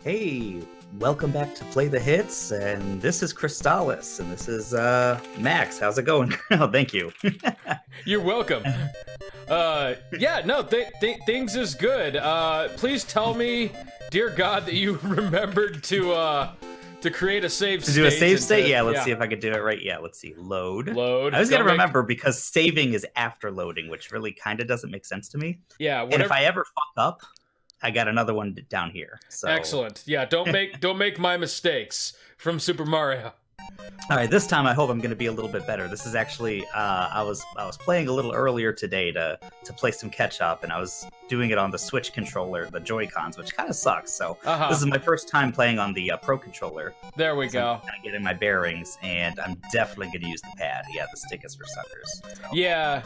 Hey, welcome back to Play the Hits, and this is Crystalis, and this is Max. How's it going? Oh, thank you. You're welcome. Things is good. Please tell me, dear God, that you remembered to create a save state. To do a save state? Yeah, let's see if I can do it right. Yeah, let's see. Load. I was gonna remember because saving is after loading, which really kind of doesn't make sense to me. Yeah. And if I ever fuck up, I got another one down here. So excellent. Yeah, don't make my mistakes from Super Mario. All right, this time I hope I'm going to be a little bit better. This is actually I was playing a little earlier today to play some catch up, and I was doing it on the Switch controller, the Joy-Cons, which kind of sucks. So This is my first time playing on the Pro controller. There we go. I'm kind of getting my bearings, and I'm definitely going to use the pad. Yeah, the stick is for suckers. So. Yeah,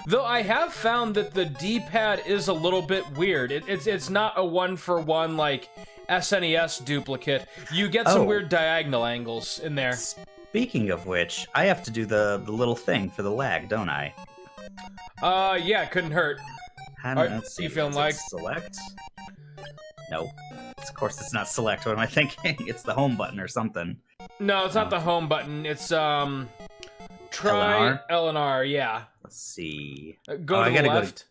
though I have found that the D-pad is a little bit weird. It's not a one-for-one like SNES duplicate. You get some weird diagonal angles in there. Speaking of which, I have to do the little thing for the lag, don't I? Yeah, it couldn't hurt. Let's see. You feeling like select? No. Of course it's not select. What am I thinking? It's the home button or something. No, it's not the home button. It's try L and R, yeah. Let's see. Go to the left.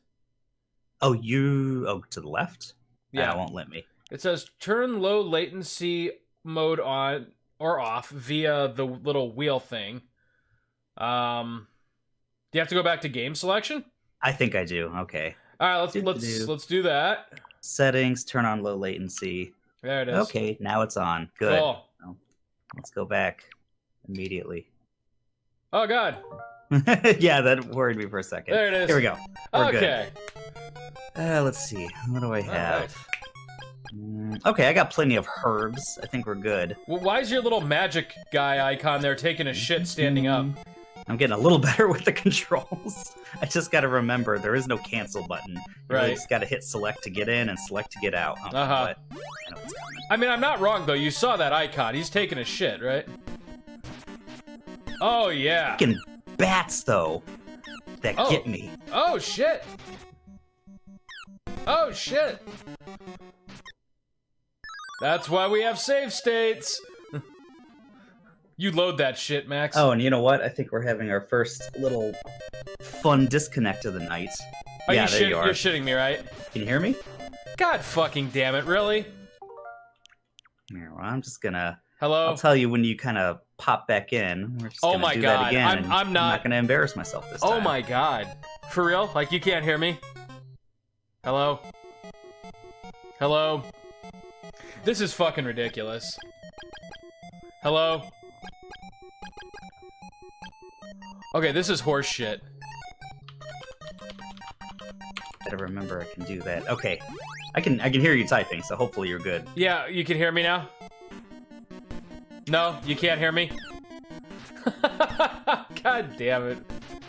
To the left? Yeah. It won't let me. It says turn low latency mode on or off via the little wheel thing. Do you have to go back to game selection? I think I do. Okay. All right, let's do that. Settings, turn on low latency. There it is. Okay, now it's on. Good. Cool. Let's go back immediately. Oh God. Yeah, that worried me for a second. There it is. Here we go. We're okay. Good. Let's see. What do I have? Okay, I got plenty of herbs. I think we're good. Well, why is your little magic guy icon there taking a shit standing up? I'm getting a little better with the controls. I just got to remember there is no cancel button. You really just got to hit select to get in and select to get out. I mean, I'm not wrong though. You saw that icon. He's taking a shit, right? Oh yeah. Fucking bats though, that get me. Oh shit. Oh shit. That's why we have save states. You load that shit, Max. Oh, and you know what? I think we're having our first little fun disconnect of the night. Oh, yeah, there you are. You're shitting me, right? Can you hear me? God fucking damn it, really? Here, well, I'm just gonna... Hello? I'll tell you when you kind of pop back in. We're just gonna do that again. I'm not gonna embarrass myself this time. Oh my God. For real? Like, you can't hear me? Hello? Hello? This is fucking ridiculous. Hello? Okay, this is horse shit. Gotta remember I can do that. Okay. I can hear you typing, so hopefully you're good. Yeah, you can hear me now? No, you can't hear me? God damn it.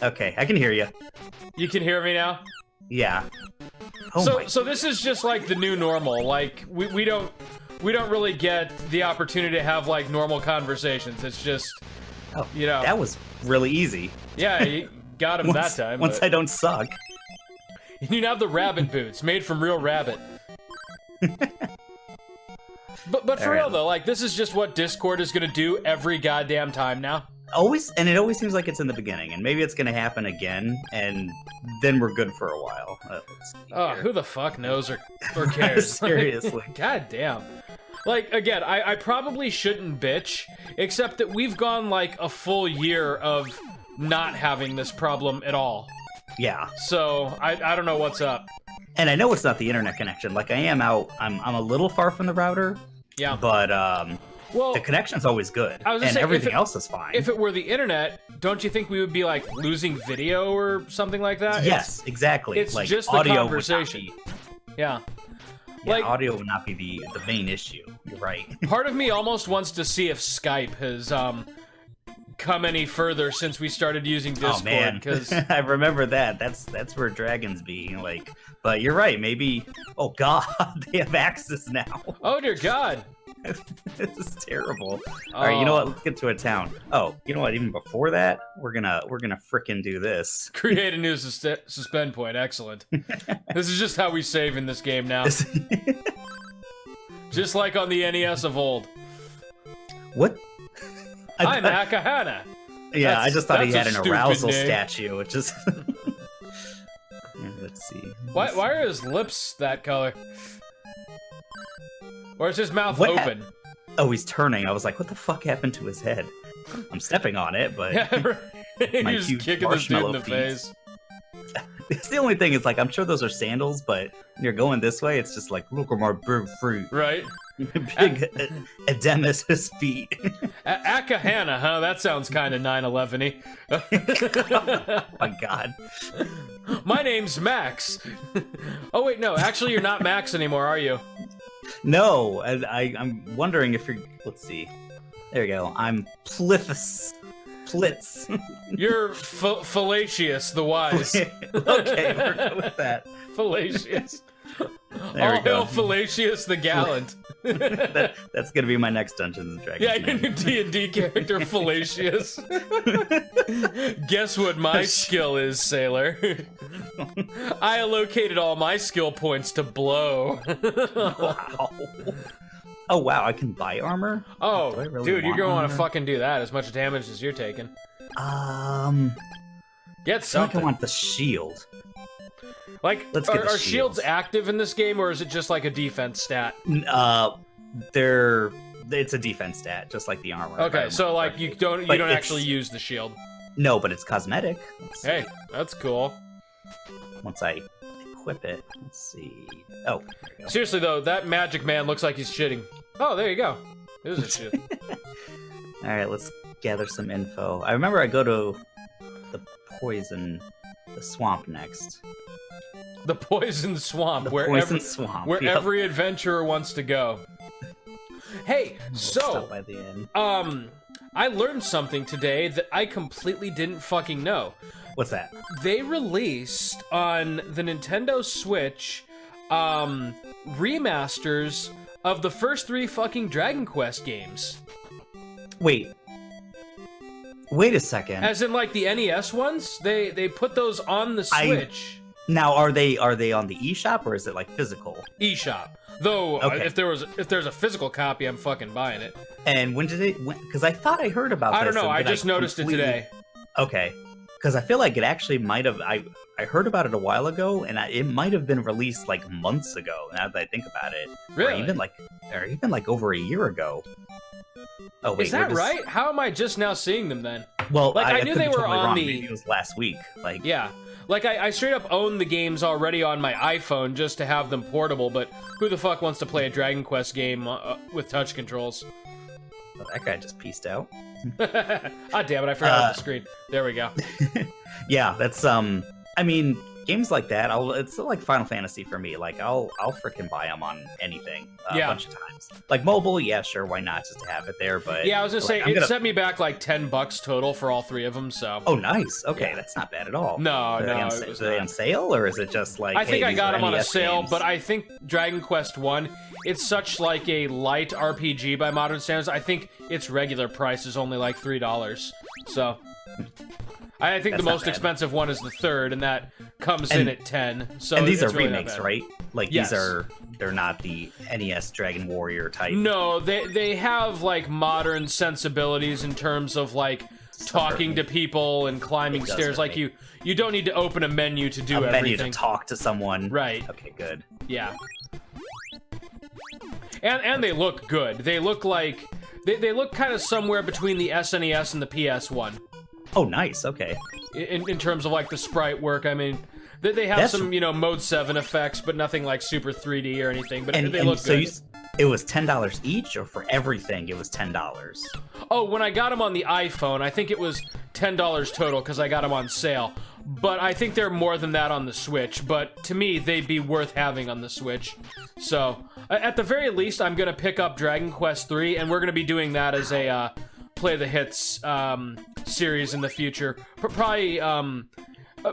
Okay, I can hear you. You can hear me now? Yeah. So this is just like the new normal. Like we don't really get the opportunity to have like normal conversations. It's just you know. That was really easy. Yeah, you got him that time. Once I don't suck. You have the rabbit boots made from real rabbit. But for real though, like this is just what Discord is gonna do every goddamn time now. And it always seems like it's in the beginning, and maybe it's gonna happen again, and then we're good for a while. Who the fuck knows or cares? Seriously. God damn. Like, again, I probably shouldn't bitch, except that we've gone like a full year of not having this problem at all. Yeah. So, I don't know what's up. And I know it's not the internet connection. Like, I am out, I'm a little far from the router. Yeah. But, well, the connection's always good, and everything else is fine. If it were the internet, don't you think we would be, like, losing video or something like that? Yes, exactly. It's like, just the conversation. Yeah, Yeah. Like, audio would not be the main issue. You're right. Part of me almost wants to see if Skype has come any further since we started using Discord. Oh man, because I remember that. That's where dragons be. Like, but you're right. Maybe. Oh God, they have access now. Oh dear God. This is terrible. All right, you know what? Let's get to a town. Oh, you know what? Even before that, we're gonna frickin' do this. Create a new suspend point. Excellent. This is just how we save in this game now. Just like on the NES of old. What? I'm Akahana. Yeah, I just thought he had an arousal name. statue, which is... Let's see. Why are his lips that color? Or is his mouth open? Oh, he's turning. I was like, what the fuck happened to his head? I'm stepping on it, but... Yeah, right. You're just kicking this dude in the face. It's the only thing is, like, I'm sure those are sandals, but when you're going this way, it's just like, look at my big fruit. Right. Big Edemus's feet. Akahana, huh? That sounds kind of 9/11-y. Oh my god. My name's Max. Oh wait, no. Actually, you're not Max anymore, are you? No, I'm wondering if you're... Let's see. There you go. I'm Plithus. Plitz. You're Phylatius, the wise. Okay, we're good with that. Phylatius. There we go. All hail Phylatius the Gallant. That's gonna be my next Dungeons and Dragons. Yeah, your new D&D character, Phylatius. Guess what my skill is, sailor? I allocated all my skill points to blow. Wow. Oh wow, I can buy armor? Oh, really dude, you're gonna want to armor? fucking do that. As much damage as you're taking. Get I something. want the shield. Like, Let's get the are shields active in this game, or is it just like a defense stat? It's a defense stat, just like the armor. Okay, so like you don't actually use the shield. No, but it's cosmetic. Hey, that's cool. Once I equip it, let's see. Oh, there we go. Seriously though, that magic man looks like he's shitting. Oh, there you go. There's a shit. All right, let's gather some info. I remember I go to the swamp next. The poison swamp, where yep. every adventurer wants to go. Hey, so by the end. I learned something today that I completely didn't fucking know. What's that? They released on the Nintendo Switch remasters of the first 3 fucking Dragon Quest games. Wait a second. As in like the NES ones? They put those on the Switch. Now, are they on the eShop or is it like physical? eShop. Though, Okay. if there's a physical copy, I'm fucking buying it. And when did it? Because I thought I heard about this. I don't know. and I then just noticed it today. Okay. Because I feel like it actually might have. I heard about it a while ago, and it might have been released like months ago. Now that I think about it, Really? or even like over a year ago. Oh wait, Is that right? How am I just now seeing them then? Well, Like, I knew could they be were totally on wrong. the- Maybe it was last week. Like, Yeah. Like, I straight up own the games already on my iPhone just to have them portable, but who the fuck wants to play a Dragon Quest game with touch controls? oh, that guy just pieced out. Ah, damn it, I forgot the screen. There we go. Yeah, that's I mean, games like that, it's like Final Fantasy for me. Like, I'll freaking buy them on anything a bunch of times. Like mobile, yeah, sure, why not, just to have it there. But Yeah, I was gonna say, like, it set me back like $10 total for all 3 of them, so. Oh, nice. Okay, Yeah. that's not bad at all. No, Are they no, on, it was are they not. on sale, or is it just like? I think hey, I got these are them on a NES sale, games? but I think Dragon Quest 1, it's such like a light RPG by modern standards. I think its regular price is only like $3. So I think That's the not most bad. expensive one is the 3rd, and that comes in at 10. So and these are it's really not remakes, bad. right? Like Yes. they're not the NES Dragon Warrior type. No, they have like modern sensibilities in terms of like talking to people and climbing It does stairs. hurt Like me. you don't need to open a menu to do a everything. menu to talk to someone. Right. Okay, good. Yeah. And they look good. They look like they look kind of somewhere between the SNES and the PS1 Oh, nice. Okay. in terms of like the sprite work. I mean, they have That's- some Mode 7 effects, but nothing like super 3D or anything. But And, they and look so good. it was $10 each, or for everything it was $10. Oh, when I got them on the iPhone, I think it was $10 total because I got them on sale. But I think they're more than that on the Switch. But to me, they'd be worth having on the Switch. So, at the very least, I'm going to pick up Dragon Quest 3, and we're going to be doing that as a Play the Hits series in the future. Probably,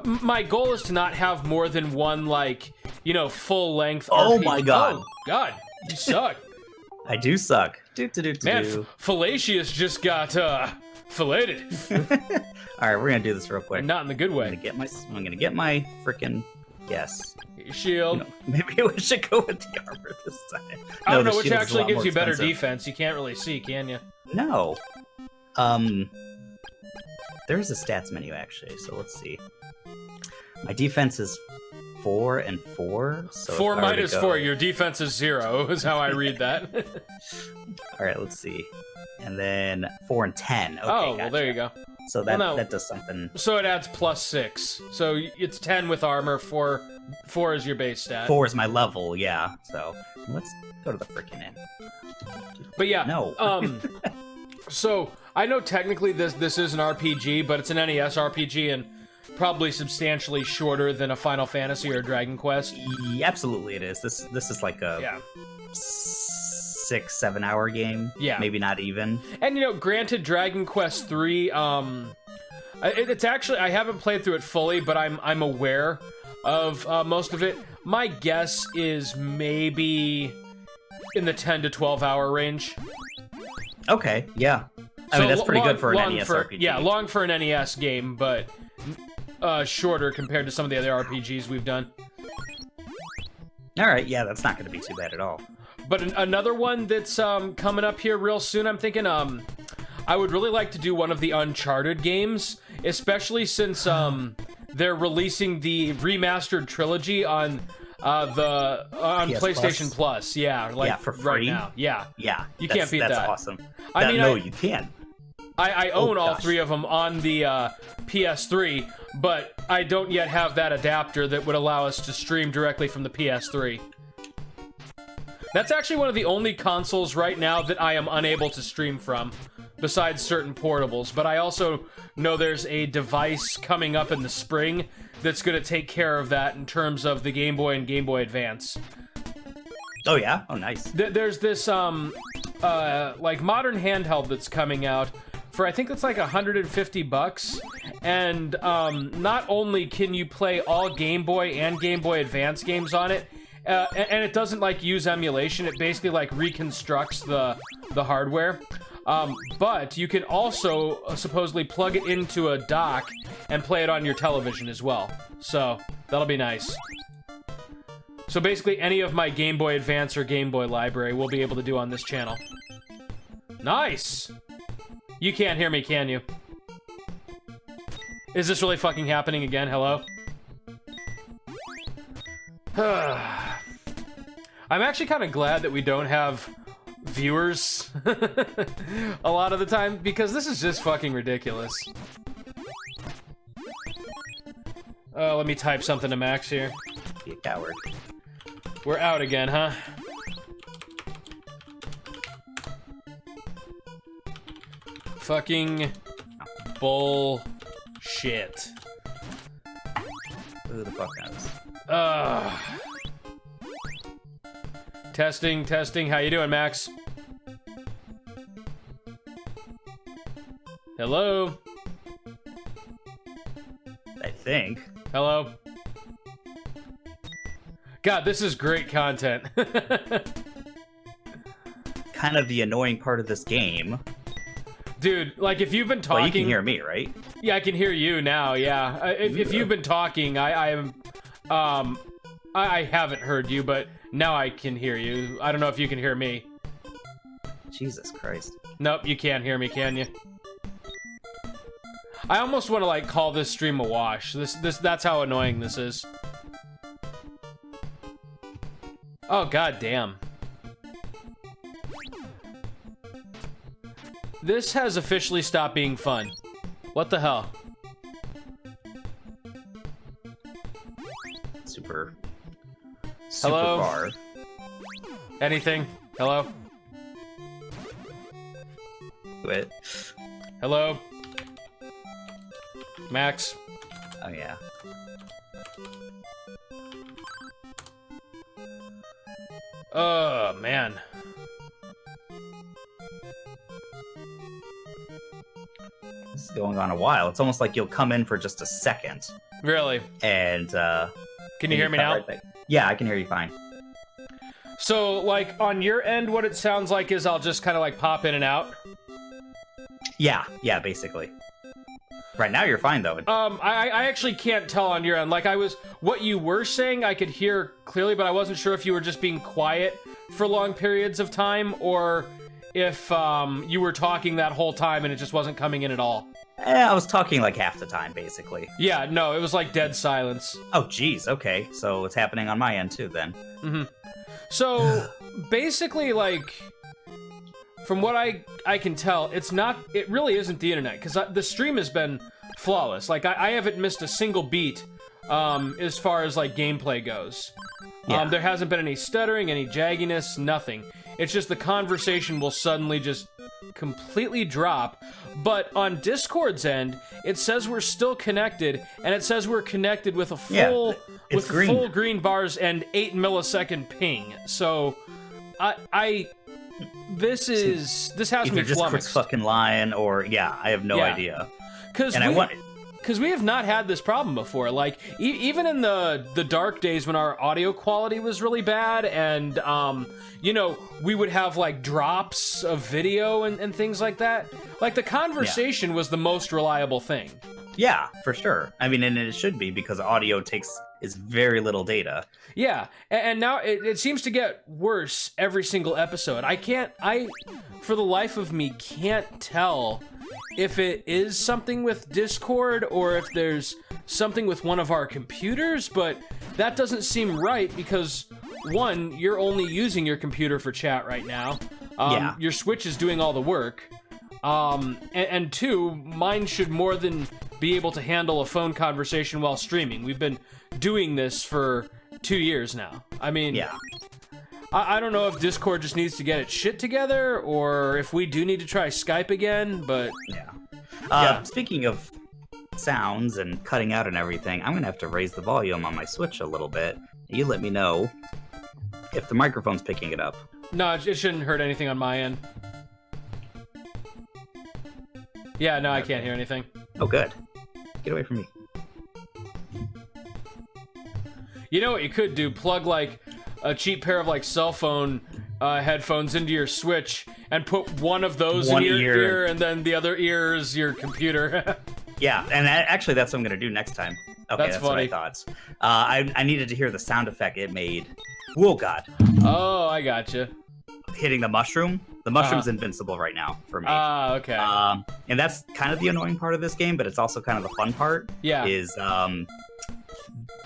my goal is to not have more than one, like, full-length Oh RPG. my God. Oh, God. You suck. I do suck. Man, Phylatius just got, filleted. All right, we're gonna do this real quick. Not in the good way. I'm gonna get my freaking Yes. Shield. Maybe we should go with the armor this time. I don't know the which shield's a actually lot gives more you better expensive. defense. You can't really see, can you? No. There's a stats menu actually, so let's see. My defense is 4 and 4. So 4 if I were to minus go- 4. Your defense is 0. Is how I read that. All right, let's see. And then 4 and 10. Okay, oh, well, gotcha. there you go. So that no. that does something. So it adds +6. So it's 10 with armor. 4 is your base stat. 4 is my level, yeah. So let's go to the freaking end. But yeah. No. So I know technically this is an RPG, but it's an NES RPG and probably substantially shorter than a Final Fantasy or a Dragon Quest. Absolutely, it is. This is like a 6-7 hour game. Yeah, maybe not even. And granted, Dragon Quest 3. It's actually, I haven't played through it fully, but I'm aware of most of it. My guess is maybe in the 10 to 12 hour range. Okay, yeah. I mean, that's pretty good for an NES RPG. Yeah, long for an NES game, but shorter compared to some of the other RPGs we've done. All right, yeah, that's not going to be too bad at all. But another one that's coming up here real soon, I'm thinking I would really like to do one of the Uncharted games, especially since they're releasing the remastered trilogy on PlayStation Plus. Yeah, for free right now. Yeah, you can't beat that's that. Awesome. You can't. I own all 3 of them on the PS3, but I don't yet have that adapter that would allow us to stream directly from the PS3. That's actually one of the only consoles right now that I am unable to stream from, besides certain portables. But I also know there's a device coming up in the spring that's going to take care of that in terms of the Game Boy and Game Boy Advance. Oh, yeah? Oh, nice. There's this, modern handheld that's coming out for, I think it's like $150. And, not only can you play all Game Boy and Game Boy Advance games on it, and it doesn't, use emulation. It basically, reconstructs the hardware. But you can also supposedly plug it into a dock and play it on your television as well. So, that'll be nice. So basically, any of my Game Boy Advance or Game Boy library we'll be able to do on this channel. Nice! You can't hear me, can you? Is this really fucking happening again? Hello? I'm actually kind of glad that we don't have viewers a lot of the time, because this is just fucking ridiculous. Let me type something to Max here. Be a coward. We're out again, huh? Fucking bullshit. Who the fuck knows? Testing. How you doing, Max? Hello? I think. Hello? God, this is great content. Kind of the annoying part of this game. Dude, if you've been talking... Well, you can hear me, right? Yeah, I can hear you now, yeah. If you've been talking, I haven't heard you, but now I can hear you. I don't know if you can hear me. Jesus Christ. Nope, you can't hear me, can you? I almost want to, call this stream a wash. That's how annoying this is. Oh, god damn. This has officially stopped being fun. What the hell? Super Hello? far. Anything? Hello? Quit. Hello? Max? Oh, yeah. Oh, man. This is going on a while. It's almost like you'll come in for just a second. Really? And, Can you hear me now? Right back. Yeah, I can hear you fine. So, on your end, what it sounds like is I'll just kind of, pop in and out? Yeah, basically. Right now, you're fine though. I actually can't tell on your end. Like, what you were saying, I could hear clearly, but I wasn't sure if you were just being quiet for long periods of time, or if you were talking that whole time and it just wasn't coming in at all. I was talking like half the time, basically. Yeah, no, it was like dead silence. Oh, geez, okay. So it's happening on my end too, then. Mm-hmm. So, basically, like, from what I can tell, it really isn't the internet, because the stream has been flawless. Like, I haven't missed a single beat as far as, like, gameplay goes. Yeah. There hasn't been any stuttering, any jagginess, nothing. It's just the conversation will suddenly just completely drop. But on Discord's end, it says we're still connected, and it says we're connected with a full full green bars and 8 millisecond ping. So this has me either just Chris fucking lying, or I have no idea. Because we have not had this problem before. Like, even in the dark days when our audio quality was really bad, and we would have like drops of video and things like that. Like, the conversation was the most reliable thing. Yeah, for sure. I mean, and it should be, because audio is very little data. Yeah, and now it seems to get worse every single episode. I for the life of me can't tell if it is something with Discord or if there's something with one of our computers, but that doesn't seem right, because one, you're only using your computer for chat right now. Your Switch is doing all the work. And two, mine should more than be able to handle a phone conversation while streaming. We've been doing this for 2 years now. I mean, I don't know if Discord just needs to get its shit together, or if we do need to try Skype again, but... Speaking of sounds and cutting out and everything, I'm gonna have to raise the volume on my Switch a little bit. You let me know if the microphone's picking it up. No, it shouldn't hurt anything on my end. Yeah, no, I can't hear anything. Oh, good. Get away from me. You know what you could do? Plug, like, a cheap pair of, like, cell phone headphones into your Switch and put one of those in your ear, and then the other ear is your computer. Yeah, and actually that's what I'm going to do next time. Okay, that's funny. What I thought. I needed to hear the sound effect it made. Whoa, God. Oh, I gotcha. Hitting the mushroom. The mushroom's invincible right now for me. Okay. And that's kind of the annoying part of this game, but it's also kind of the fun part. Yeah. Is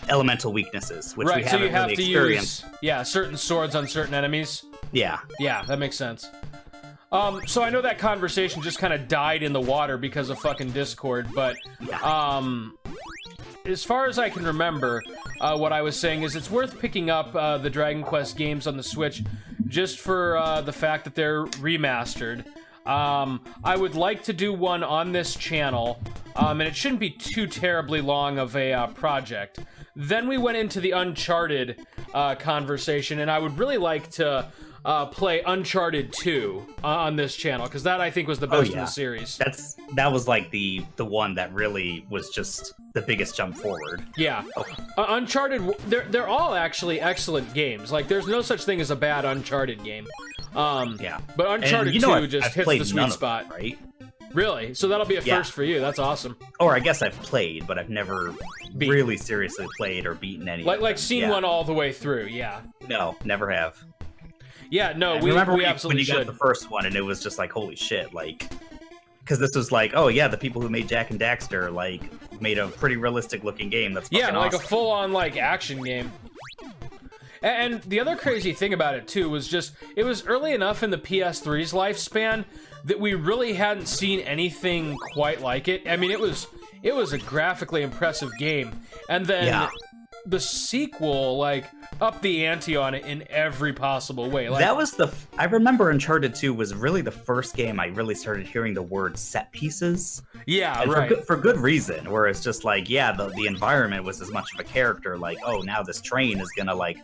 elemental weaknesses, which we so you haven't have really to experienced. use certain swords on certain enemies. Yeah. Yeah, that makes sense. So I know that conversation just kind of died in the water because of fucking Discord, but as far as I can remember, what I was saying is it's worth picking up the Dragon Quest games on the Switch just for the fact that they're remastered. I would like to do one on this channel, and it shouldn't be too terribly long of a project. Then we went into the Uncharted conversation, and I would really like to play Uncharted 2 on this channel, because that, I think, was the best in the series. That was like the one that really was just the biggest jump forward. Yeah. Uncharted, they're all actually excellent games. Like, there's no such thing as a bad Uncharted game. Yeah. But Uncharted 2 just hits the sweet spot. Right? Really? So that'll be a first for you. That's awesome. Or I guess I've played, but I've never really seriously played or beaten any. Like seen one all the way through. Yeah. No, never have. Yeah, no, we absolutely when you should. got the first one, and it was just like, holy shit, like, because this was like, oh yeah, the people who made Jak and Daxter like made a pretty realistic looking game. That's fucking like awesome. A full on like action game. And the other crazy thing about it too was just it was early enough in the PS3's lifespan that we really hadn't seen anything quite like it. I mean, it was a graphically impressive game, and then the sequel like upped the ante on it in every possible way. Like, that was I remember Uncharted 2 was really the first game I really started hearing the word set pieces. Yeah, and right. For good reason, where it's just like, the environment was as much of a character, like, oh, now this train is gonna like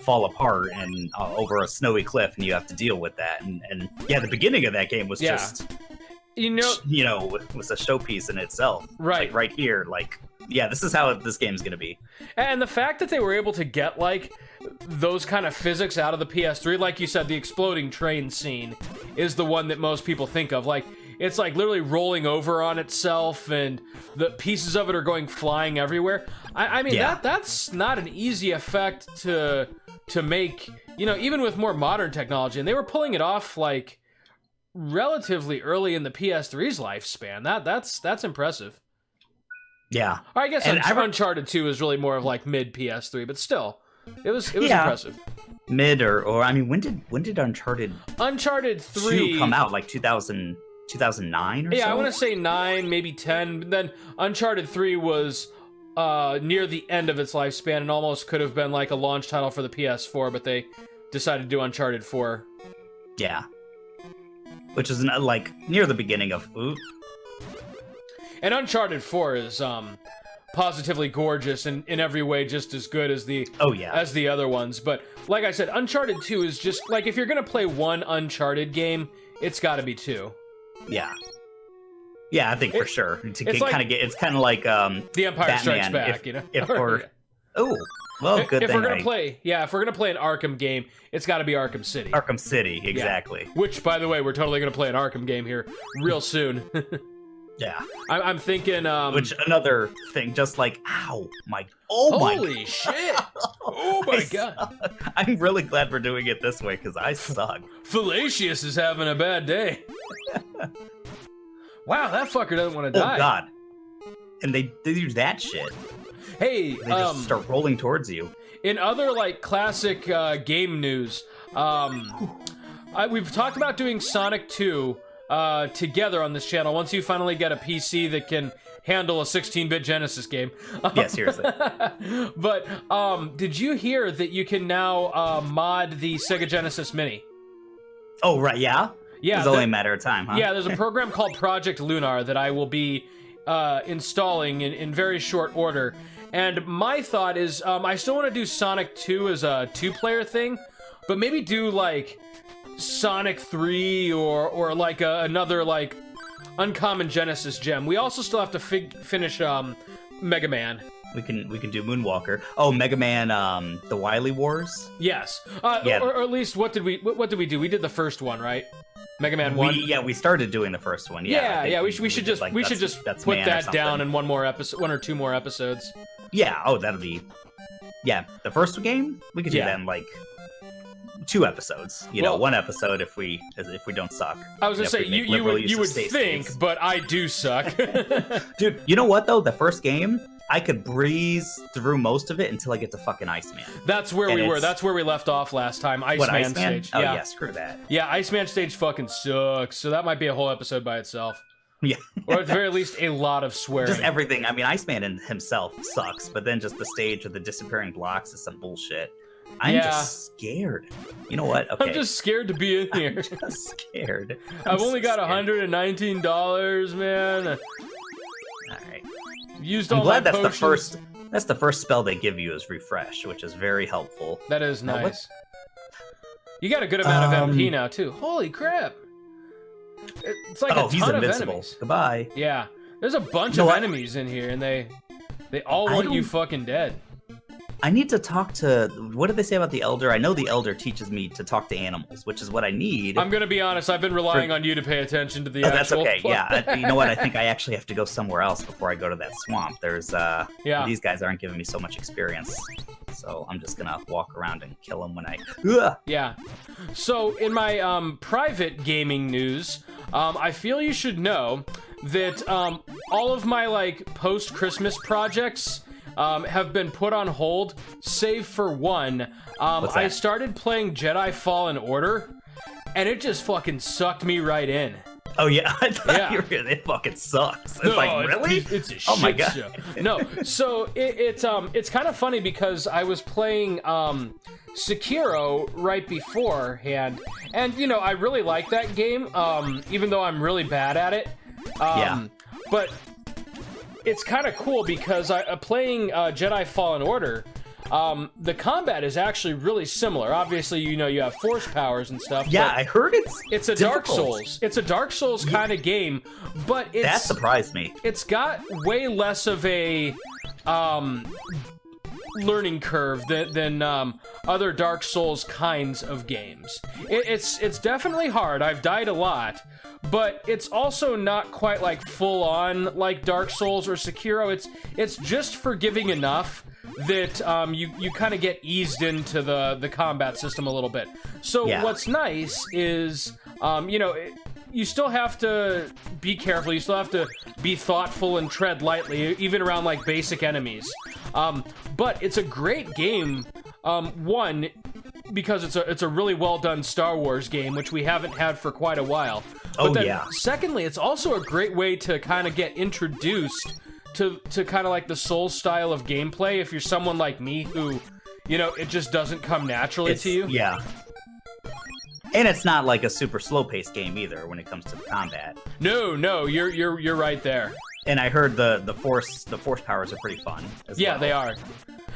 fall apart and over a snowy cliff, and you have to deal with that. And the beginning of that game was just was a showpiece in itself. Right. Like, right here, like, this is how this game's gonna be. And the fact that they were able to get like those kind of physics out of the PS3, like you said, the exploding train scene is the one that most people think of. Like, it's like literally rolling over on itself, and the pieces of it are going flying everywhere. I mean, that's not an easy effect to make, you know, even with more modern technology. And they were pulling it off like relatively early in the PS3's lifespan. That's impressive. Yeah. Or I guess Uncharted 2 is really more of like mid PS3, but still, it was impressive. Mid or I mean, when did Uncharted 3 come out? Like 2009 or so? Yeah, I want to say 9, maybe 10. But then Uncharted 3 was near the end of its lifespan and almost could have been like a launch title for the PS4, but they decided to do Uncharted 4. Yeah. Which is like near the beginning of... Ooh. And Uncharted 4 is positively gorgeous and in every way just as good as the as the other ones. But like I said, Uncharted 2 is just like, if you're gonna play one Uncharted game, it's got to be 2. Yeah. Yeah, I think for sure. To it's like, kind of get, it's kind of like The Empire Batman, Strikes Back, you know. If we're good if thing we're gonna play, if we're gonna play an Arkham game, it's got to be Arkham City. Arkham City, exactly. Yeah. Which, by the way, we're totally gonna play an Arkham game here real soon. Yeah. I'm thinking. Which another thing, just like, holy shit! Oh my god! I'm really glad we're doing it this way because I suck. Phylatius is having a bad day. Wow, that fucker doesn't want to die. Oh god! And they do that shit. Hey, they just start rolling towards you. In other like classic game news, we've talked about doing Sonic 2 together on this channel once you finally get a PC that can handle a 16-bit Genesis game. Yeah, seriously. But did you hear that you can now mod the Sega Genesis Mini? Oh, right, yeah? Yeah, it's only a matter of time, huh? Yeah, there's a program called Project Lunar that I will be installing in very short order. And my thought is, I still want to do Sonic 2 as a 2-player thing, but maybe do like Sonic 3 or like another like uncommon Genesis gem. We also still have to finish Mega Man. We can do Moonwalker. Oh, Mega Man, the Wily Wars. Yes. Or at least what did we do? We did the first one, right? Mega Man 1. We started doing the first one. Yeah. We should just put that down in one or two more episodes. Yeah. Oh, that'll be. Yeah, the first game we could do that in like 2 episodes. You know, 1 episode if we don't suck. I was gonna say you would think, but I do suck. Dude, you know what though? The first game, I could breeze through most of it until I get to fucking Iceman. That's where we were. That's where we left off last time. Iceman stage. Oh yeah, screw that. Yeah, Iceman stage fucking sucks. So that might be a whole episode by itself. Yeah. Or at the very least, a lot of swearing. Just everything. I mean, Iceman himself sucks, but then just the stage with the disappearing blocks is some bullshit. I'm just scared. You know what? Okay. I'm just scared to be in here. I'm just scared. I've only got $119, man. All right. Used all my potions. That's the first spell they give you is refresh, which is very helpful. That is nice. You got a good amount of MP now too. Holy crap! It's like a ton he's invincible. Of enemies. Goodbye. Yeah, there's a bunch of enemies in here, and they all want you fucking dead. I need to talk to... What did they say about the Elder? I know the Elder teaches me to talk to animals, which is what I need. I'm going to be honest. I've been relying on you to pay attention to the actual... That's okay. Yeah. You know what? I think I actually have to go somewhere else before I go to that swamp. There's... These guys aren't giving me so much experience. So I'm just going to walk around and kill them when I... Ugh! Yeah. So in my private gaming news, I feel you should know that all of my like post-Christmas projects... have been put on hold, save for one. I started playing Jedi Fallen Order, and it just fucking sucked me right in. Oh yeah, I thought you were, it fucking sucks. It's like, really? It's a shit my God. Show. No, so it's kind of funny because I was playing Sekiro right beforehand, and you know I really like that game, even though I'm really bad at it. But it's kind of cool because playing Jedi Fallen Order, the combat is actually really similar. Obviously, you know, you have force powers and stuff. Yeah, I heard it's a Dark Souls. It's a Dark Souls kind of game, but that surprised me. It's got way less of a learning curve than other Dark Souls kinds of games. It's definitely hard. I've died a lot, but it's also not quite like full on like Dark Souls or Sekiro. It's just forgiving enough that you kind of get eased into the combat system a little bit. So what's nice is you still have to be careful. You still have to be thoughtful and tread lightly, even around like basic enemies. But it's a great game. One, because it's a really well done Star Wars game, which we haven't had for quite a while. But secondly, it's also a great way to kind of get introduced to kind of like the Souls style of gameplay. If you're someone like me who, it just doesn't come naturally to you. Yeah. And it's not like a super slow-paced game either when it comes to the combat. No, you're right there. And I heard the force powers are pretty fun as well. They are.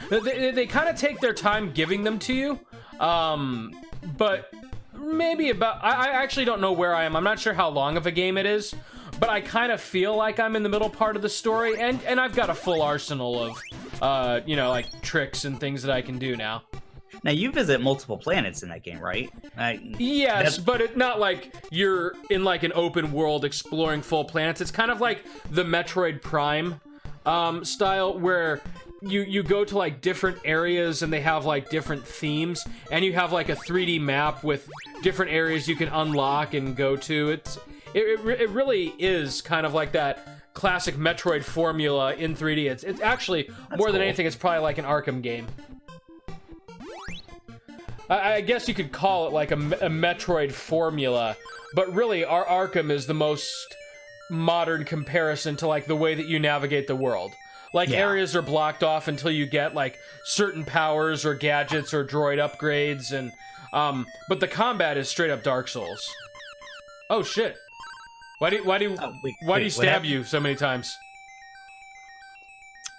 They kind of take their time giving them to you, but maybe about... I actually don't know where I am. I'm not sure how long of a game it is, but I kind of feel like I'm in the middle part of the story, and I've got a full arsenal of, like tricks and things that I can do now. Now, you visit multiple planets in that game, right? Yes, but it's not like you're in like an open world exploring full planets. It's kind of like the Metroid Prime style, where you go to like different areas and they have like different themes, and you have like a 3D map with different areas you can unlock and go to. It really is kind of like that classic Metroid formula in 3D. It's actually, more than anything, it's probably like an Arkham game. I guess you could call it like a Metroid formula, but really our Arkham is the most modern comparison to like the way that you navigate the world. Like areas are blocked off until you get like certain powers or gadgets or droid upgrades, and but the combat is straight up Dark Souls. Oh shit! Why do you stab you so many times?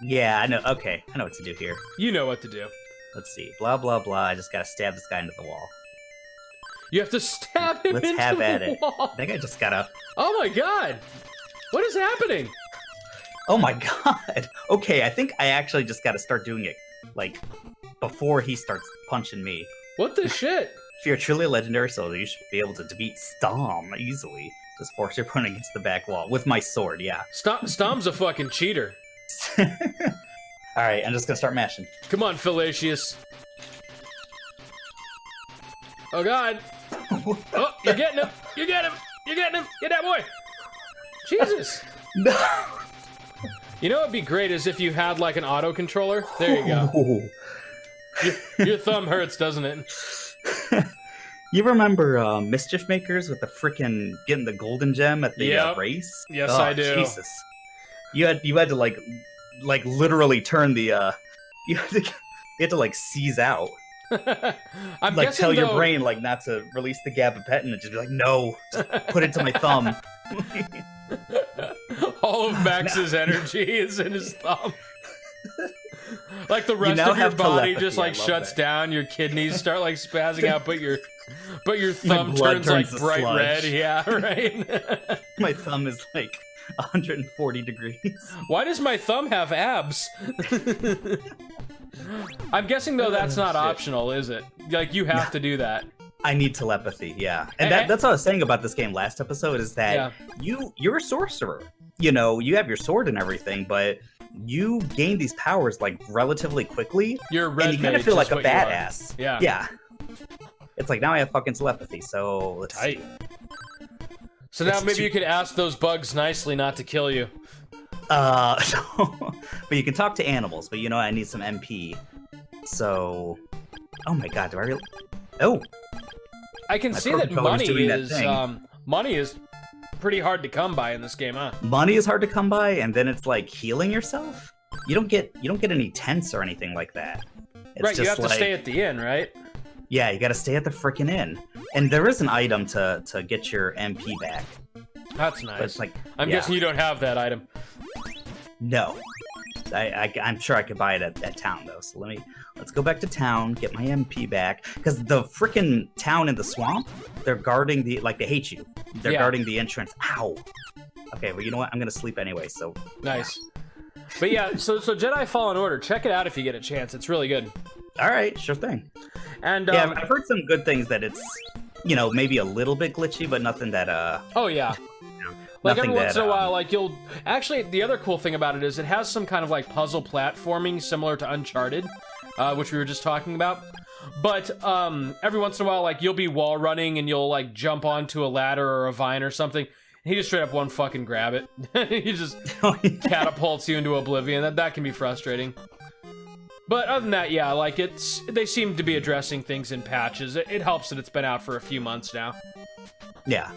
Yeah, I know. Okay, I know what to do here. You know what to do. Let's see. Blah, blah, blah. I just gotta stab this guy into the wall. You have to stab him into the wall? Let's have at it. I think I just gotta... Oh my god! What is happening? Oh my god! Okay, I think I actually just gotta start doing it, like, before he starts punching me. What the shit? If you're truly a legendary soldier, you should be able to defeat Stom easily. Just force your opponent against the back wall. With my sword, yeah. Stom's a fucking cheater. Alright, I'm just gonna start mashing. Come on, Phylatius. Oh god. Oh, you're getting him. You get him. You getting him. Get that boy. Jesus. No. You know what'd be great is if you had like an auto controller. There you go. Your thumb hurts, doesn't it? You remember Mischief Makers with the frickin' getting the golden gem at the race? Yes, I do. Jesus. You had to like literally turn the you had to like seize out. I'm like guessing, tell your brain like not to release the gabapentin and just be like, no, just put it to my thumb. All of Max's energy is in his thumb. Like the rest of your body just like shuts down, your kidneys start like spazzing out, but your thumb turns like bright red. Yeah, right. My thumb is like 140 degrees. Why does my thumb have abs? I'm guessing though that's not optional, is it? Like you have to do that. I need telepathy, yeah. And that's what I was saying about this game last episode, is that you're a sorcerer. You know, you have your sword and everything, but you gain these powers like relatively quickly. You're a red and you kind of feel like a badass. Yeah. Yeah. It's like now I have fucking telepathy, so let's see. So now maybe you could ask those bugs nicely not to kill you. But you can talk to animals, but you know I need some MP. So, oh my god, do I really? Oh, I can see that money is pretty hard to come by in this game, huh? Money is hard to come by, and then it's like healing yourself. You don't get any tents or anything like that. It's right, you just have to stay at the inn, right? Yeah, you gotta stay at the frickin' inn. And there is an item to get your MP back. That's nice. But it's like, I'm guessing you don't have that item. No. I'm sure I could buy it at town, though. So let's go back to town, get my MP back. Because the frickin' town in the swamp, they're guarding they hate you. They're guarding the entrance. Ow! Okay, well, you know what? I'm gonna sleep anyway, so... Nice. But yeah, so Jedi Fallen Order, check it out if you get a chance. It's really good. All right, sure thing. And yeah, I've heard some good things that it's, you know, maybe a little bit glitchy, but nothing that Oh yeah. Like every once in a while, like you'll actually. The other cool thing about it is it has some kind of like puzzle platforming similar to Uncharted, which we were just talking about. But every once in a while, like you'll be wall running and you'll like jump onto a ladder or a vine or something. He just straight up one fucking grab it. He just catapults you into oblivion. That can be frustrating. But other than that, yeah, like they seem to be addressing things in patches. It helps that it's been out for a few months now. Yeah.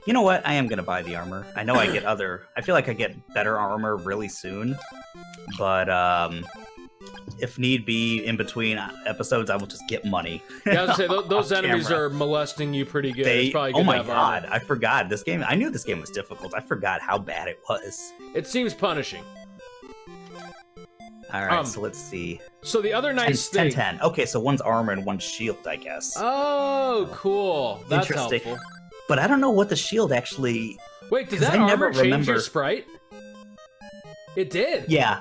You know what? I am gonna buy the armor. I know I get I feel like I get better armor really soon. But if need be, in between episodes, I will just get money. Yeah, I was gonna say those enemies are molesting you pretty good. It's probably good oh my to have god, armor. I forgot this game. I knew this game was difficult. I forgot how bad it was. It seems punishing. All right, so let's see. So the other nice thing. 10. Okay, so one's armor and one's shield, I guess. Oh, cool. That's interesting. helpful. But I don't know what the shield actually. Wait, did that armor change your sprite? It did. Yeah.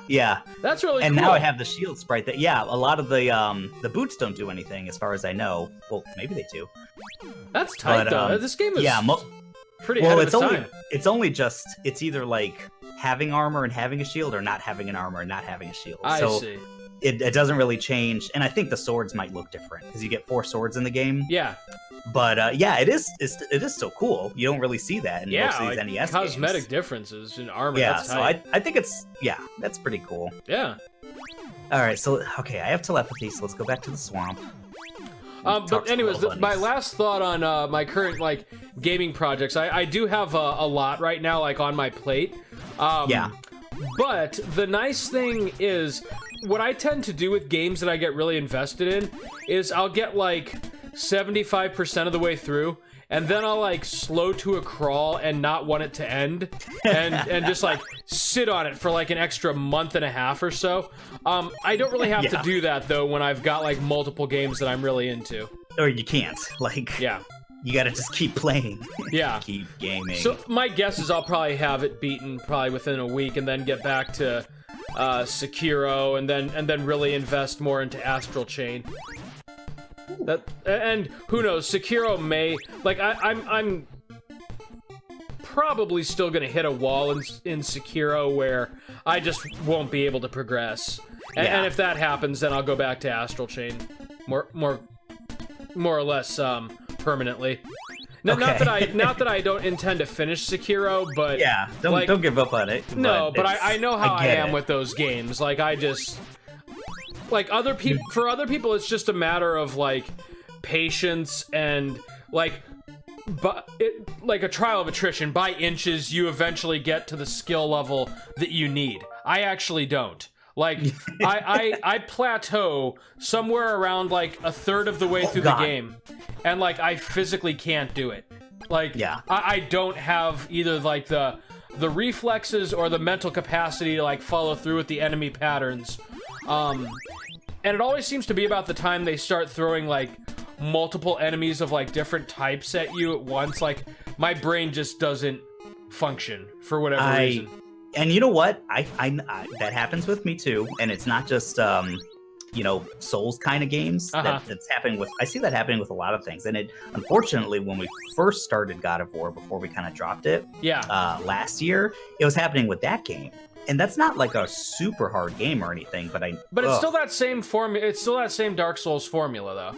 That's really cool. And now I have the shield sprite. That a lot of the boots don't do anything, as far as I know. Well, maybe they do. That's tight though. This game is pretty. Well, ahead of its time. It's only just either like having armor and having a shield, or not having an armor and not having a shield. I see. It doesn't really change, and I think the swords might look different because you get 4 swords in the game. Yeah. But yeah, it is still cool. You don't really see that in most of these NES cosmetic games. differences in armor. Yeah, that's so tight. I think that's pretty cool. Yeah. All right, so okay, I have telepathy, so let's go back to the swamp. But anyways, my last thought on my current like gaming projects, I do have a lot right now, like on my plate. Yeah. But the nice thing is, what I tend to do with games that I get really invested in is I'll get like 75% of the way through, and then I'll like slow to a crawl and not want it to end, and just like sit on it for like an extra month and a half or so. I don't really have to do that though when I've got like multiple games that I'm really into. Or you can't, like, you gotta just keep playing. Yeah. Keep gaming. So my guess is I'll probably have it beaten probably within a week, and then get back to Sekiro, and then really invest more into Astral Chain. And who knows, Sekiro may, like, I'm probably still gonna hit a wall in Sekiro where I just won't be able to progress. And if that happens, then I'll go back to Astral Chain more or less permanently. No, Okay. not that I don't intend to finish Sekiro, but don't give up on it. No, but I know how I am it. with those games. Like, I just, like, for other people, it's just a matter of like patience and like, like a trial of attrition. By inches, you eventually get to the skill level that you need. I actually don't. Like, I plateau somewhere around like a third of the way through the game, and like I physically can't do it. Like, I don't have either like the reflexes or the mental capacity to like follow through with the enemy patterns. And it always seems to be about the time they start throwing like multiple enemies of like different types at you at once. Like, my brain just doesn't function for whatever reason. And you know what? I that happens with me too. And it's not just Souls kind of games that's happening with. I see that happening with a lot of things. And it, unfortunately, when we first started God of War, before we kind of dropped it, last year, it was happening with that game. And that's not like a super hard game or anything, but it's still that same formula. It's still that same Dark Souls formula, though.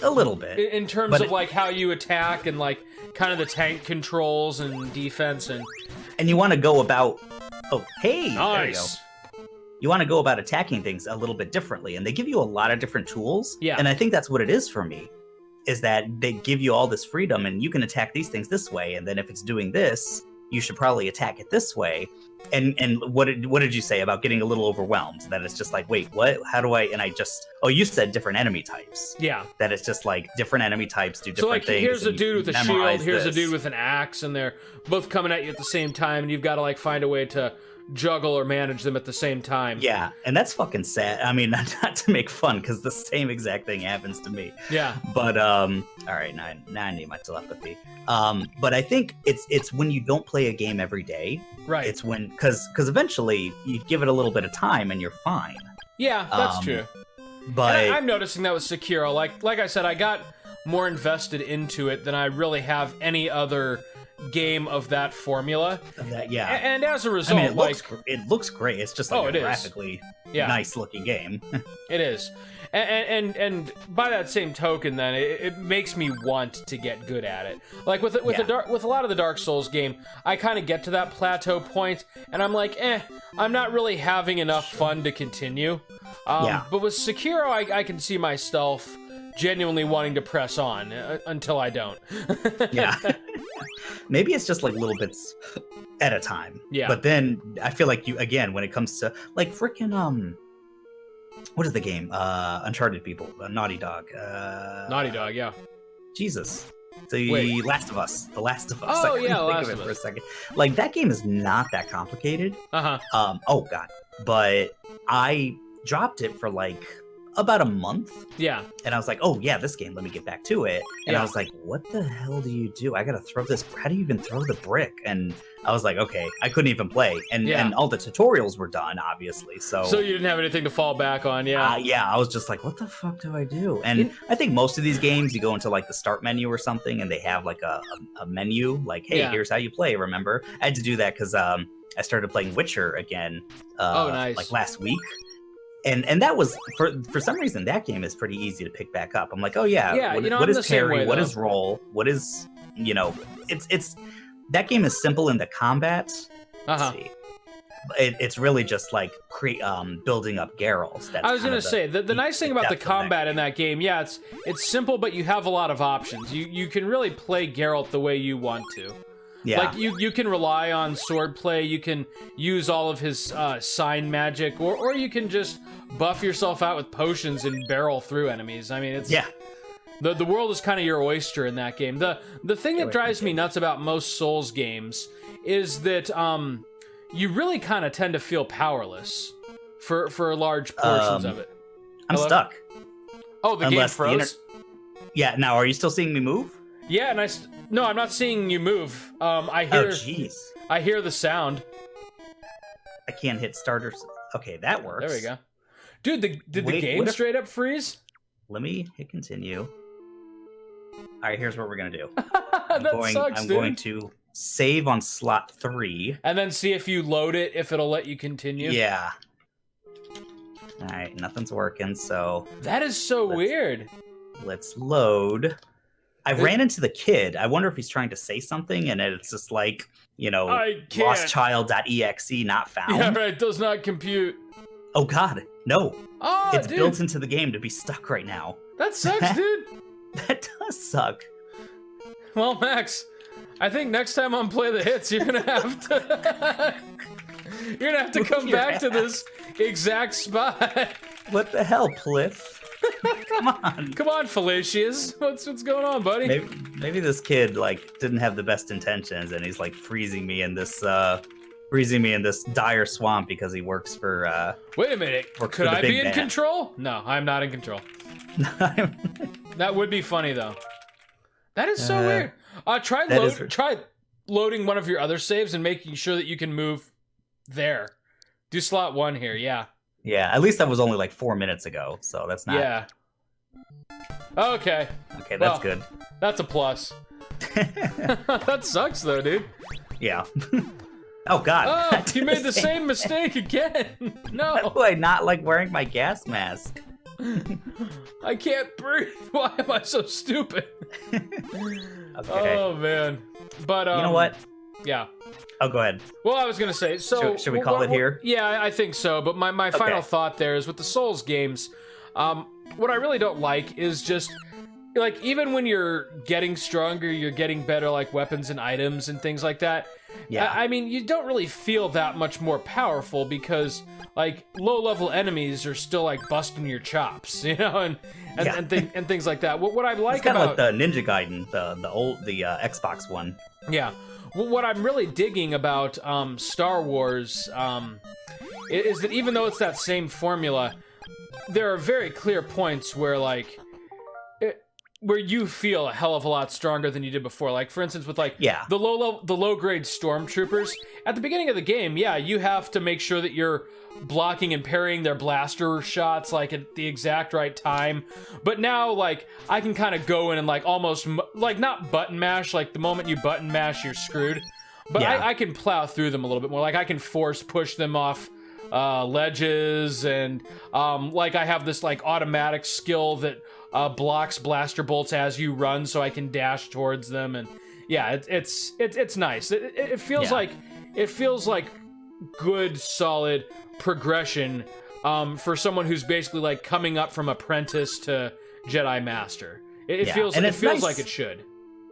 A little bit. In terms of like how you attack and like kind of the tank controls and defense and you want to go about. Oh, hey, nice. There you go. You want to go about attacking things a little bit differently, and they give you a lot of different tools. Yeah. And I think that's what it is for me, is that they give you all this freedom, and you can attack these things this way, and then if it's doing this, you should probably attack it this way. And what did you say about getting a little overwhelmed? That it's just like, wait, what? How do I? And I just, you said different enemy types. Yeah. That it's just like different enemy types do different things. So like, here's a dude with a shield, here's this. a dude with an axe, and they're both coming at you at the same time, and you've got to like find a way to juggle or manage them at the same time. Yeah, and that's fucking sad. I mean, not to make fun, because the same exact thing happens to me. Yeah. But all right, now I need my telepathy. But I think it's when you don't play a game every day. Right. It's when because eventually you give it a little bit of time and you're fine. Yeah, that's true. But I'm noticing that with Sekiro. Like I said, I got more invested into it than I really have any other game of that formula. Yeah. And as a result, I mean, it looks great. It's just like a graphically nice looking game. It is. And by that same token, then it makes me want to get good at it. Like with a lot of the Dark Souls game, I kind of get to that plateau point, and I'm like, I'm not really having enough fun to continue. But with Sekiro, I can see myself genuinely wanting to press on until I don't. Yeah. Maybe it's just like little bits at a time. Yeah. But then I feel like when it comes to like freaking what is the game? Uncharted people, Naughty Dog. Naughty Dog, yeah. Jesus. The Last of Us. The Last of Us. Oh, I couldn't think of it for a second. Like, that game is not that complicated. Uh-huh. Oh, God. But I dropped it for, like, about a month. Yeah. And I was like, oh, yeah, this game, let me get back to it. And I was like, what the hell do you do? I gotta throw this. How do you even throw the brick? And I was like, okay, I couldn't even play. And all the tutorials were done, obviously. So you didn't have anything to fall back on, yeah. I was just like, what the fuck do I do? And I think most of these games, you go into like the start menu or something, and they have like a menu, like, hey, here's how you play, remember? I had to do that because I started playing Witcher again nice. like last week. And that was, for some reason, that game is pretty easy to pick back up. I'm like, oh yeah, what is parry? What is roll? What is, it's that game is simple in the combat. Uh-huh. It's really just like building up Geralt. I was gonna say the nice thing about the combat in that game, it's simple, but you have a lot of options. You can really play Geralt the way you want to. Yeah. Like you can rely on sword play, you can use all of his sign magic, or you can just buff yourself out with potions and barrel through enemies. I mean, the world is kind of your oyster in that game. The thing that drives me nuts about most Souls games is that you really kind of tend to feel powerless for large portions of it. I'm stuck. Oh, the game froze? Yeah, now are you still seeing me move? Yeah, and no, I'm not seeing you move. I hear. Oh, jeez. I hear the sound. I can't hit starters. Okay, that works. There we go. Dude, did the game straight up freeze? Let me hit continue. All right, here's what we're gonna do. I'm going to save on slot 3, and then see if you load it, if it'll let you continue. Yeah. All right, nothing's working. So that is so weird. Let's load. I ran into the kid. I wonder if he's trying to say something, and it's just like, lostchild.exe not found. Yeah, right. Does not compute. Oh, God. No. Oh, it's built into the game to be stuck right now. That sucks, dude. That does suck. Well, Max, I think next time on Play the Hits, you're gonna have to come back to this exact spot. What the hell, Pliff? Come on, Phylatius. What's going on, buddy? Maybe this kid didn't have the best intentions, and he's freezing me in this dire swamp because he works for. Wait a minute. Could I be in control? No, I'm not in control. That would be funny though. That is so weird. Try loading one of your other saves and making sure that you can move there. Do slot 1 here. Yeah. Yeah, at least that was only 4 minutes ago, so that's not... Yeah. Okay. Okay, that's good. That's a plus. That sucks, though, dude. Yeah. Oh, God. Oh, you made the same mistake again. No. Why do I not like wearing my gas mask? I can't breathe. Why am I so stupid? Okay. Oh, man. But, you know what? Yeah. Oh, go ahead. Well, I was going to say, so... Should we call it here? Yeah, I think so. But my final thought there is with the Souls games, what I really don't like is just, even when you're getting stronger, you're getting better, weapons and items and things like that. Yeah. I mean, you don't really feel that much more powerful because, low-level enemies are still, busting your chops, and things like that. What I like it's kind about... of like the Ninja Gaiden, the Xbox one. Yeah. what I'm really digging about Star Wars is that even though it's that same formula, there are very clear points where where you feel a hell of a lot stronger than you did before. Like, for instance, with the low grade stormtroopers at the beginning of the game, you have to make sure that you're blocking and parrying their blaster shots at the exact right time. But now I can kind of go in and almost not button mash. Like, the moment you button mash, you're screwed. But I can plow through them a little bit more. I can force push them off ledges, and I have this automatic skill that blocks blaster bolts as you run, so I can dash towards them. And it's nice. It feels like good, solid progression for someone who's basically coming up from apprentice to Jedi Master. It feels nice. Like it should.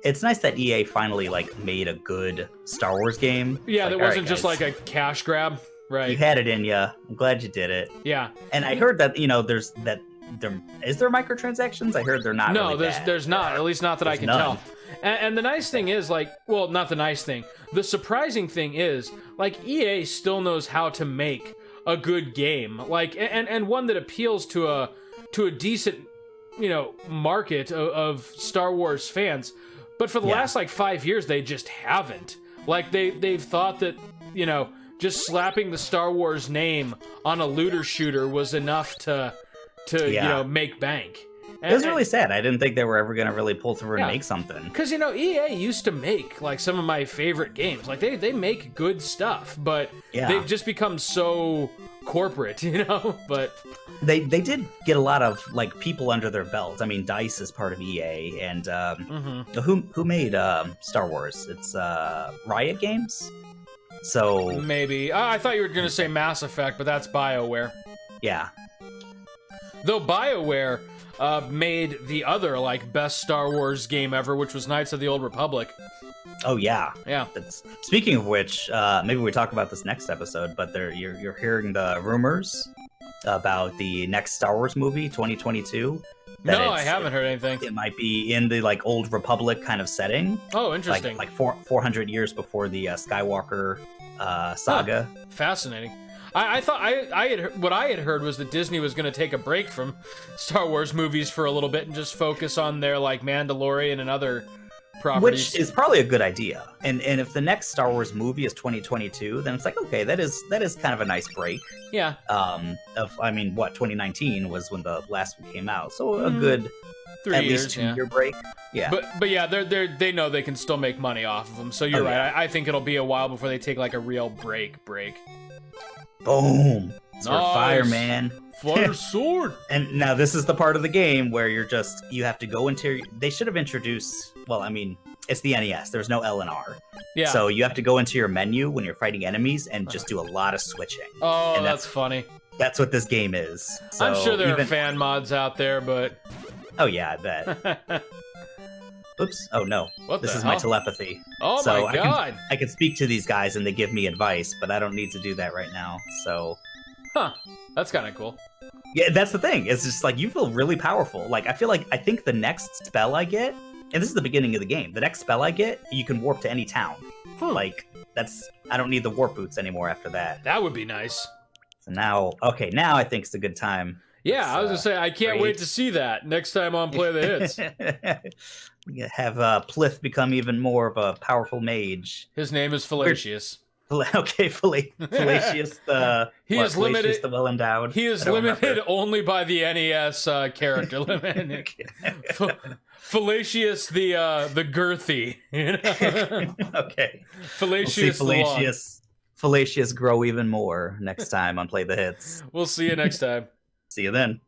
It's nice that EA finally like made a good Star Wars game. Yeah, that wasn't just like a cash grab. Right. You had it in ya. I'm glad you did it. Yeah. And I heard that, is there microtransactions? I heard they're not. No, really there's not. At least not that I can tell. And the nice thing is, not the nice thing. The surprising thing is, EA still knows how to make a good game, and one that appeals to a decent, market of Star Wars fans. But for the last 5 years, they just haven't. They've thought that, just slapping the Star Wars name on a looter shooter was enough to make bank. It was really sad. I didn't think they were ever going to really pull through and make something. Because, EA used to make, some of my favorite games. They make good stuff, but they've just become so corporate, But they did get a lot of, people under their belt. I mean, DICE is part of EA, and who made Star Wars? It's Riot Games? So maybe. I thought you were going to say Mass Effect, but that's BioWare. Yeah. Though BioWare made the other best Star Wars game ever, which was Knights of the Old Republic. Oh yeah. Yeah. Speaking of which, maybe we talk about this next episode, but you're hearing the rumors about the next Star Wars movie, 2022. No, I haven't heard anything. It might be in the Old Republic kind of setting. Oh, interesting. 400 years before the Skywalker saga. Huh. Fascinating. I thought what I had heard was that Disney was going to take a break from Star Wars movies for a little bit and just focus on their Mandalorian and other properties. Which is probably a good idea. And if the next Star Wars movie is 2022, then it's okay, that is kind of a nice break. Yeah. 2019 was when the last one came out, so a good 3 years, least 2 year break. Yeah. But yeah, they know they can still make money off of them. So you're right. Yeah. I think it'll be a while before they take a real break. Boom. It's fire, man. Fire sword. And now this is the part of the game where you have to go into. They should have introduced. Well, it's the NES. There's no L and R. Yeah. So you have to go into your menu when you're fighting enemies and just do a lot of switching. Oh, and that's funny. That's what this game is. So I'm sure there are fan mods out there, but. Oh yeah, I bet. Oops. Oh no. This is my telepathy. Oh so my god. I can speak to these guys and they give me advice, but I don't need to do that right now. So. Huh. That's kind of cool. Yeah, that's the thing. It's just you feel really powerful. I think the next spell I get, and this is the beginning of the game, the next spell I get, you can warp to any town. I don't need the warp boots anymore after that. That would be nice. So now I think it's a good time. Yeah, I was gonna say I can't wait to see that next time on Play the Hits. Have Plith become even more of a powerful mage. His name is Phylatius. Okay, Phylatius the limited. The well endowed. He is limited only by the NES character limit. Phylatius the girthy. Okay. Phylatius Phylatius grow even more next time on Play the Hits. We'll see you next time. See you then.